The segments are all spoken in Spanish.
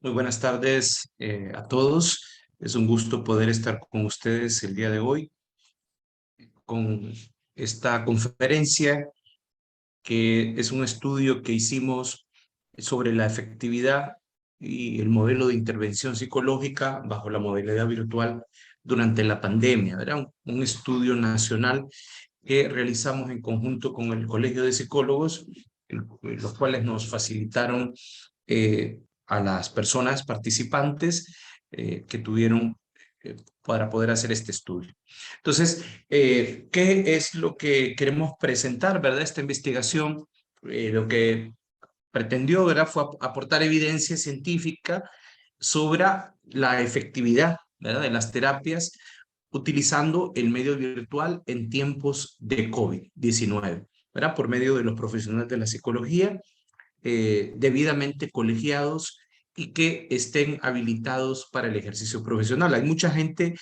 Muy buenas tardes a todos. Es un gusto poder estar con ustedes el día de hoy con esta conferencia que es un estudio que hicimos sobre la efectividad y el modelo de intervención psicológica bajo la modalidad virtual durante la pandemia. Era un estudio nacional que realizamos en conjunto con el Colegio de Psicólogos, los cuales nos facilitaron a las personas participantes que tuvieron para poder hacer este estudio. Entonces, ¿qué es lo que queremos presentar, verdad? Esta investigación, lo que pretendió, ¿verdad? Fue aportar evidencia científica sobre la efectividad, ¿verdad? De las terapias utilizando el medio virtual en tiempos de COVID-19, ¿verdad? Por medio de los profesionales de la psicología debidamente colegiados y que estén habilitados para el ejercicio profesional. Hay mucha gente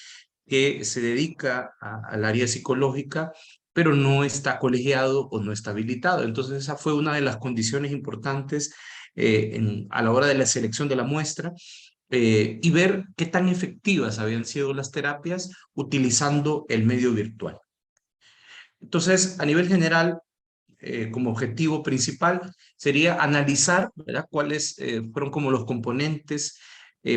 que se dedica al área psicológica, pero no está colegiado o no está habilitado. Entonces esa fue una de las condiciones importantes a la hora de la selección de la muestra y ver qué tan efectivas habían sido las terapias utilizando el medio virtual. Entonces, a nivel general, como objetivo principal sería analizar, ¿verdad?, cuáles fueron como los componentes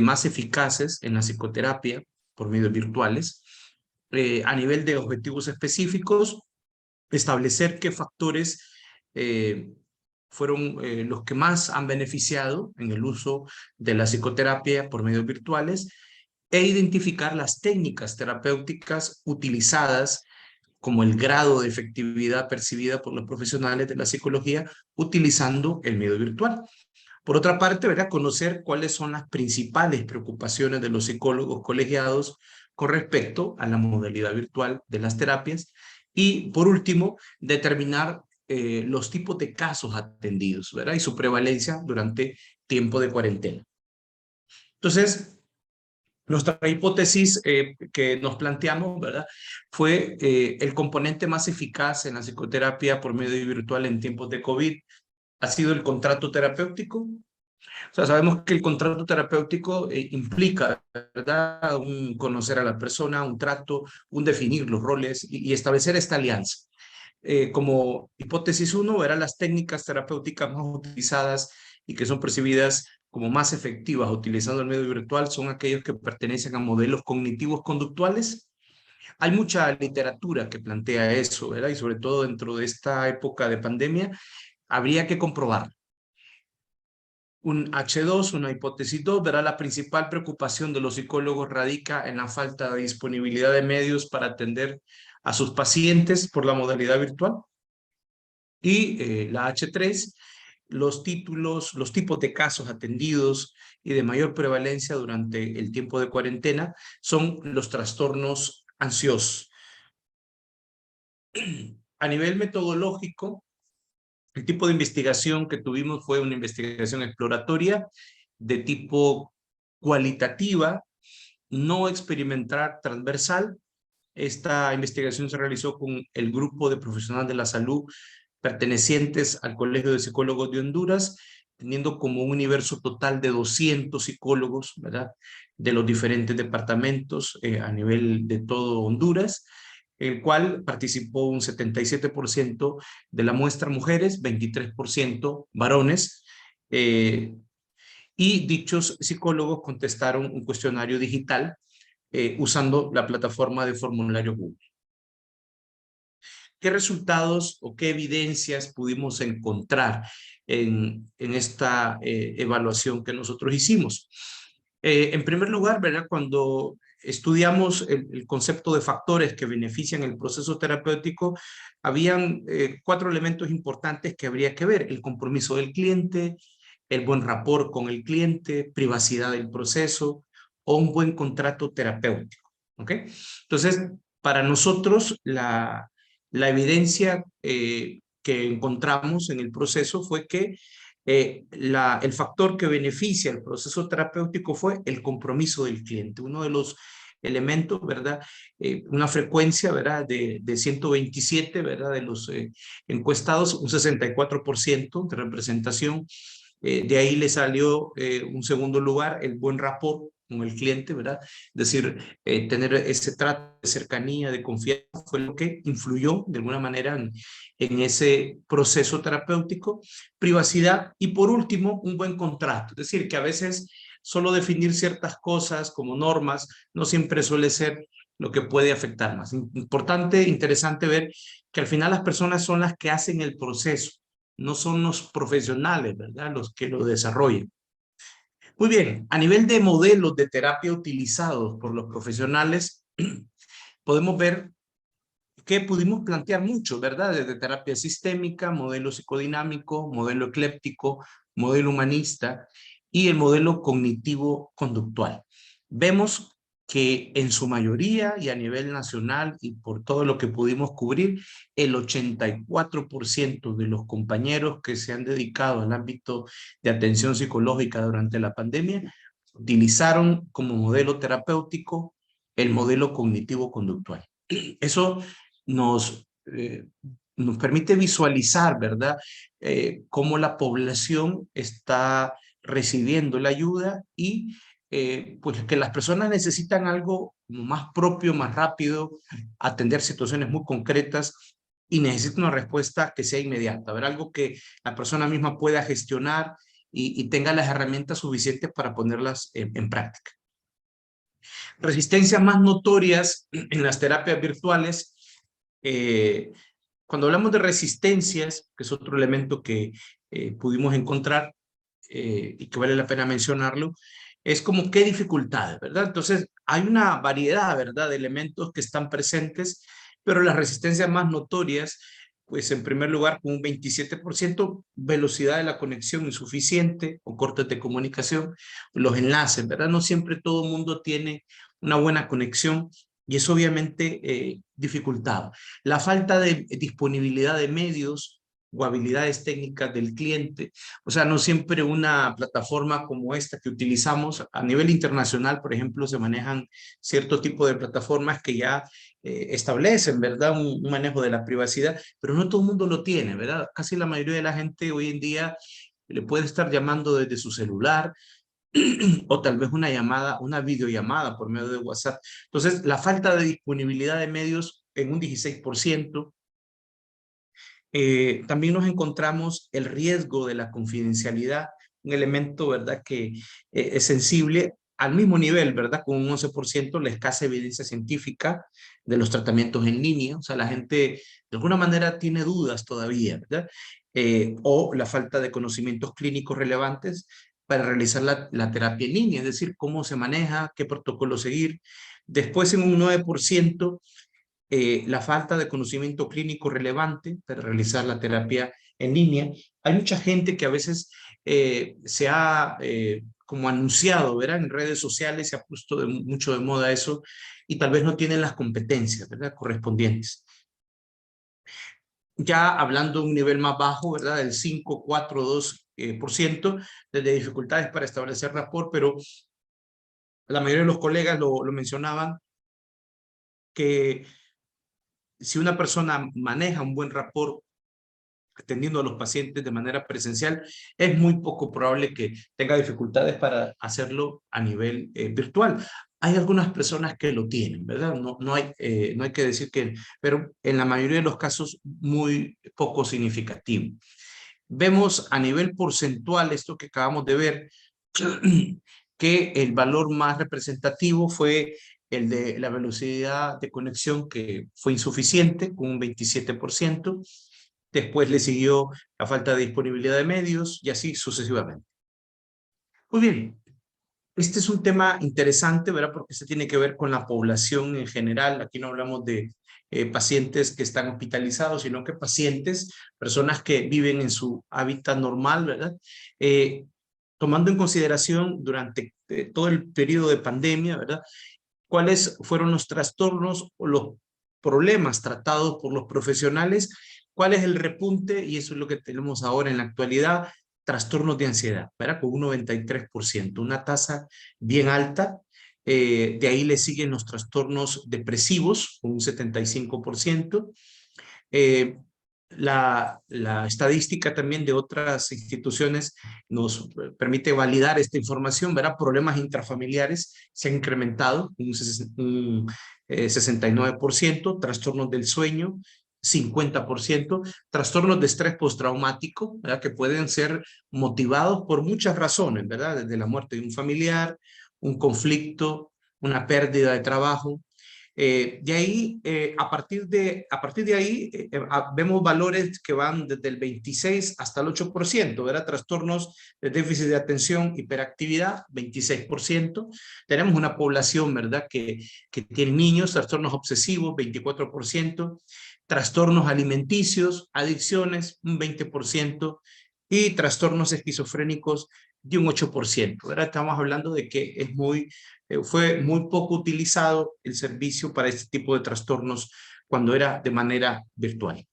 más eficaces en la psicoterapia por medios virtuales. A nivel de objetivos específicos, establecer qué factores eh, fueron los que más han beneficiado en el uso de la psicoterapia por medios virtuales e identificar las técnicas terapéuticas utilizadas como el grado de efectividad percibida por los profesionales de la psicología utilizando el medio virtual. Por otra parte, ¿verdad?, conocer cuáles son las principales preocupaciones de los psicólogos colegiados con respecto a la modalidad virtual de las terapias. Y por último, determinar los tipos de casos atendidos, ¿verdad?, y su prevalencia durante tiempo de cuarentena. Entonces, nuestra hipótesis que nos planteamos, ¿verdad?, fue el componente más eficaz en la psicoterapia por medio virtual en tiempos de COVID ha sido el contrato terapéutico. O sea, sabemos que el contrato terapéutico implica, ¿verdad?, un conocer a la persona, un trato, un definir los roles y establecer esta alianza. Como hipótesis 1, eran las técnicas terapéuticas más utilizadas y que son percibidas como más efectivas utilizando el medio virtual son aquellos que pertenecen a modelos cognitivos conductuales. Hay mucha literatura que plantea eso, ¿verdad? Y sobre todo dentro de esta época de pandemia, habría que comprobar. Un H2, una hipótesis 2, verá la principal preocupación de los psicólogos radica en la falta de disponibilidad de medios para atender a sus pacientes por la modalidad virtual. Y la H3, los tipos de casos atendidos y de mayor prevalencia durante el tiempo de cuarentena son los trastornos ansiosos. A nivel metodológico, el tipo de investigación que tuvimos fue una investigación exploratoria de tipo cualitativa, no experimental, transversal. Esta investigación se realizó con el grupo de profesionales de la salud pertenecientes al Colegio de Psicólogos de Honduras, teniendo como un universo total de 200 psicólogos, ¿verdad?, de los diferentes departamentos a nivel de todo Honduras, el cual participó un 77% de la muestra mujeres, 23% varones, y dichos psicólogos contestaron un cuestionario digital usando la plataforma de formulario Google. ¿Qué resultados o qué evidencias pudimos encontrar en esta evaluación que nosotros hicimos? En primer lugar, ¿verdad?, cuando estudiamos el concepto de factores que benefician el proceso terapéutico, habían 4 elementos importantes que habría que ver: el compromiso del cliente, el buen rapport con el cliente, privacidad del proceso o un buen contrato terapéutico. ¿Ok? Entonces, para nosotros, la evidencia que encontramos en el proceso fue que el factor que beneficia el proceso terapéutico fue el compromiso del cliente. Uno de los elementos, ¿verdad? Una frecuencia, ¿verdad?, de 127, ¿verdad?, de los encuestados, un 64% de representación De ahí le salió un segundo lugar, el buen rapport con el cliente, ¿verdad? Es decir, tener ese trato de cercanía, de confianza, fue lo que influyó de alguna manera en ese proceso terapéutico. Privacidad y por último, un buen contrato. Es decir, que a veces solo definir ciertas cosas como normas no siempre suele ser lo que puede afectar más. Importante, interesante ver que al final las personas son las que hacen el proceso, no son los profesionales, ¿verdad? Los que lo desarrollan. Muy bien, a nivel de modelos de terapia utilizados por los profesionales, podemos ver que pudimos plantear mucho, ¿verdad? Desde terapia sistémica, modelo psicodinámico, modelo ecléptico, modelo humanista y el modelo cognitivo-conductual. Vemos que en su mayoría y a nivel nacional y por todo lo que pudimos cubrir, el 84% de los compañeros que se han dedicado al ámbito de atención psicológica durante la pandemia utilizaron como modelo terapéutico el modelo cognitivo-conductual. Eso nos permite visualizar, ¿verdad? Cómo la población está recibiendo la ayuda y pues que las personas necesitan algo más propio, más rápido, atender situaciones muy concretas y necesitan una respuesta que sea inmediata, ver algo que la persona misma pueda gestionar y tenga las herramientas suficientes para ponerlas en práctica. Resistencias más notorias en las terapias virtuales. Cuando hablamos de resistencias, que es otro elemento que pudimos encontrar y que vale la pena mencionarlo, es como qué dificultades, ¿verdad? Entonces, hay una variedad, ¿verdad?, de elementos que están presentes, pero las resistencias más notorias, pues en primer lugar, con un 27%, velocidad de la conexión insuficiente o cortes de comunicación, los enlaces, ¿verdad? No siempre todo el mundo tiene una buena conexión y es obviamente dificultado. La falta de disponibilidad de medios o habilidades técnicas del cliente. O sea, no siempre una plataforma como esta que utilizamos a nivel internacional, por ejemplo, se manejan cierto tipo de plataformas que ya establecen, ¿verdad? Un manejo de la privacidad, pero no todo el mundo lo tiene, ¿verdad? Casi la mayoría de la gente hoy en día le puede estar llamando desde su celular, o tal vez una llamada, una videollamada por medio de WhatsApp. Entonces, la falta de disponibilidad de medios en un 16%. También nos encontramos el riesgo de la confidencialidad, un elemento, ¿verdad?, que es sensible al mismo nivel, ¿verdad?, con un 11%, la escasa evidencia científica de los tratamientos en línea. O sea, la gente de alguna manera tiene dudas todavía, ¿verdad? O la falta de conocimientos clínicos relevantes para realizar la terapia en línea, es decir, cómo se maneja, qué protocolo seguir. Después, en un 9%, la falta de conocimiento clínico relevante para realizar la terapia en línea. Hay mucha gente que a veces se ha como anunciado, ¿verdad? En redes sociales se ha puesto mucho de moda eso y tal vez no tienen las competencias, ¿verdad?, correspondientes. Ya hablando de un nivel más bajo, ¿verdad?, del 5, 4, 2%, desde dificultades para establecer rapport, pero la mayoría de los colegas lo mencionaban, que si una persona maneja un buen rapport atendiendo a los pacientes de manera presencial, es muy poco probable que tenga dificultades para hacerlo a nivel virtual. Hay algunas personas que lo tienen, ¿verdad? No hay que decir que, pero en la mayoría de los casos muy poco significativo. Vemos a nivel porcentual esto que acabamos de ver, que el valor más representativo fue el de la velocidad de conexión, que fue insuficiente, con un 27%. Después le siguió la falta de disponibilidad de medios y así sucesivamente. Muy bien, este es un tema interesante, ¿verdad? Porque se tiene que ver con la población en general. Aquí no hablamos de pacientes que están hospitalizados, sino que pacientes, personas que viven en su hábitat normal, ¿verdad? Tomando en consideración durante todo el periodo de pandemia, ¿verdad?, cuáles fueron los trastornos o los problemas tratados por los profesionales, cuál es el repunte, y eso es lo que tenemos ahora en la actualidad, trastornos de ansiedad, ¿verdad? Con un 93%, una tasa bien alta. De ahí le siguen los trastornos depresivos, con un 75%. la estadística también de otras instituciones nos permite validar esta información, ¿verdad? Problemas intrafamiliares se han incrementado un 69%, trastornos del sueño, 50%, trastornos de estrés postraumático, ¿verdad? Que pueden ser motivados por muchas razones, ¿verdad? Desde la muerte de un familiar, un conflicto, una pérdida de trabajo, de ahí, a partir de ahí, vemos valores que van desde el 26 hasta el 8%, ¿verdad? Trastornos de déficit de atención, hiperactividad, 26%. Tenemos una población, ¿verdad? Que tiene niños, trastornos obsesivos, 24%, trastornos alimenticios, adicciones, un 20%, y trastornos esquizofrénicos de un 8%, ¿verdad? Estamos hablando de que fue muy poco utilizado el servicio para este tipo de trastornos cuando era de manera virtual.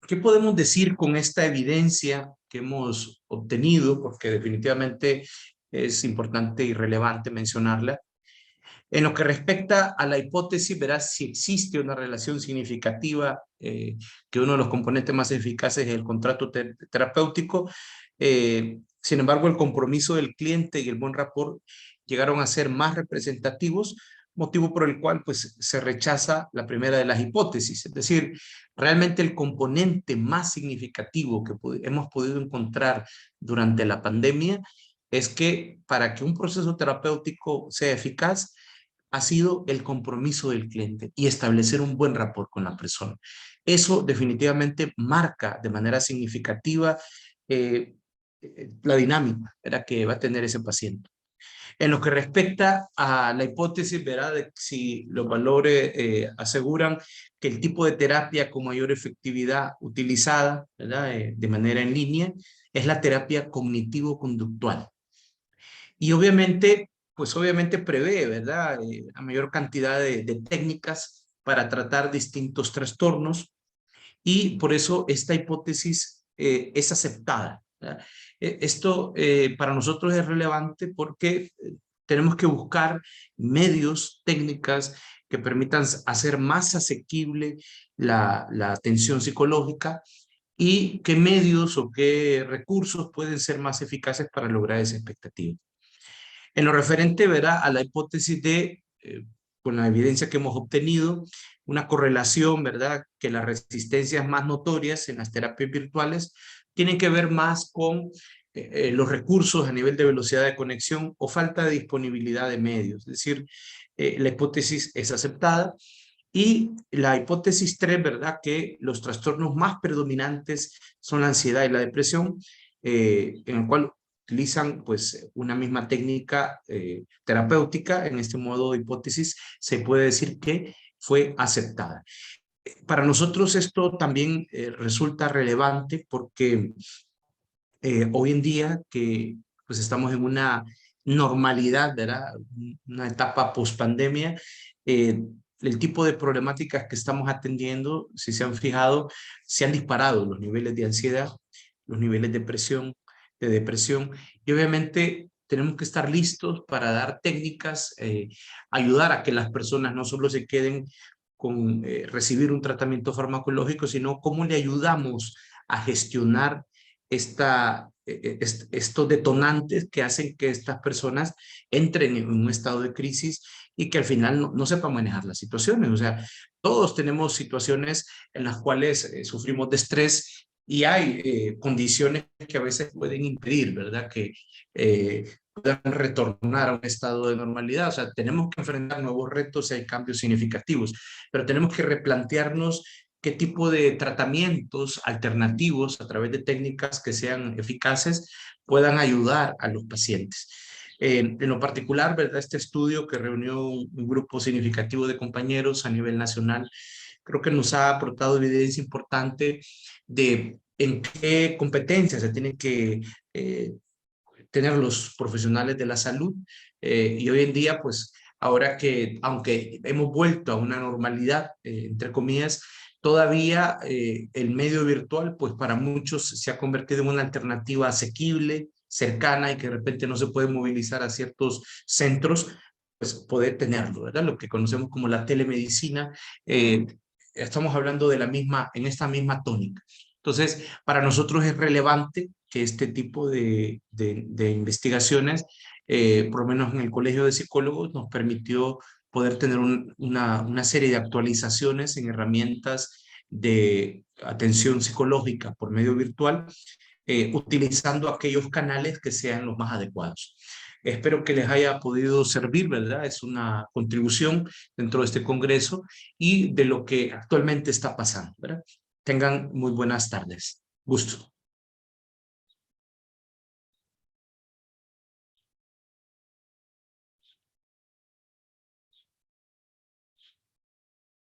¿Qué podemos decir con esta evidencia que hemos obtenido? Porque definitivamente es importante y relevante mencionarla. En lo que respecta a la hipótesis, verás si existe una relación significativa, que uno de los componentes más eficaces es el contrato terapéutico. Sin embargo, el compromiso del cliente y el buen rapport llegaron a ser más representativos, motivo por el cual pues, se rechaza la primera de las hipótesis. Es decir, realmente el componente más significativo que hemos podido encontrar durante la pandemia es que para que un proceso terapéutico sea eficaz, ha sido el compromiso del cliente y establecer un buen rapport con la persona. Eso definitivamente marca de manera significativa eh, la dinámica, ¿verdad?, que va a tener ese paciente. En lo que respecta a la hipótesis, ¿verdad?, de si los valores aseguran que el tipo de terapia con mayor efectividad utilizada, ¿verdad?, de manera en línea, es la terapia cognitivo-conductual. Y obviamente, pues obviamente prevé, ¿verdad? A mayor cantidad de técnicas para tratar distintos trastornos, y por eso esta hipótesis es aceptada, ¿verdad? Esto para nosotros es relevante porque tenemos que buscar medios, técnicas que permitan hacer más asequible la atención psicológica, y qué medios o qué recursos pueden ser más eficaces para lograr esa expectativa. En lo referente, verá, a la hipótesis de, con la evidencia que hemos obtenido, una correlación, ¿verdad?, que las resistencias más notorias en las terapias virtuales tienen que ver más con los recursos a nivel de velocidad de conexión o falta de disponibilidad de medios. Es decir, la hipótesis es aceptada. Y la hipótesis 3, ¿verdad?, que los trastornos más predominantes son la ansiedad y la depresión, en el cual utilizan pues una misma técnica terapéutica. En este modo de hipótesis se puede decir que fue aceptada. Para nosotros esto también resulta relevante porque hoy en día que pues estamos en una normalidad, ¿verdad?, una etapa post-pandemia, el tipo de problemáticas que estamos atendiendo, si se han fijado, se han disparado los niveles de ansiedad, los niveles de depresión, y obviamente tenemos que estar listos para dar técnicas, ayudar a que las personas no solo se queden con recibir un tratamiento farmacológico, sino cómo le ayudamos a gestionar estos detonantes que hacen que estas personas entren en un estado de crisis y que al final no sepan manejar las situaciones. O sea, todos tenemos situaciones en las cuales sufrimos de estrés, y hay condiciones que a veces pueden impedir, ¿verdad?, que puedan retornar a un estado de normalidad. O sea, tenemos que enfrentar nuevos retos y hay cambios significativos, pero tenemos que replantearnos qué tipo de tratamientos alternativos a través de técnicas que sean eficaces puedan ayudar a los pacientes. En lo particular, ¿verdad?, este estudio que reunió un grupo significativo de compañeros a nivel nacional, creo que nos ha aportado evidencia importante de en qué competencias se tienen que tener los profesionales de la salud. Y hoy en día, pues, ahora que, aunque hemos vuelto a una normalidad, entre comillas, todavía el medio virtual, pues para muchos se ha convertido en una alternativa asequible, cercana, y que de repente no se puede movilizar a ciertos centros, pues poder tenerlo, ¿verdad? Lo que conocemos como la telemedicina, estamos hablando de en esta misma tónica. Entonces, para nosotros es relevante que este tipo de investigaciones, por lo menos en el Colegio de Psicólogos, nos permitió poder tener una serie de actualizaciones en herramientas de atención psicológica por medio virtual, utilizando aquellos canales que sean los más adecuados. Espero que les haya podido servir, ¿verdad? Es una contribución dentro de este congreso y de lo que actualmente está pasando, ¿verdad? Tengan muy buenas tardes. Gusto.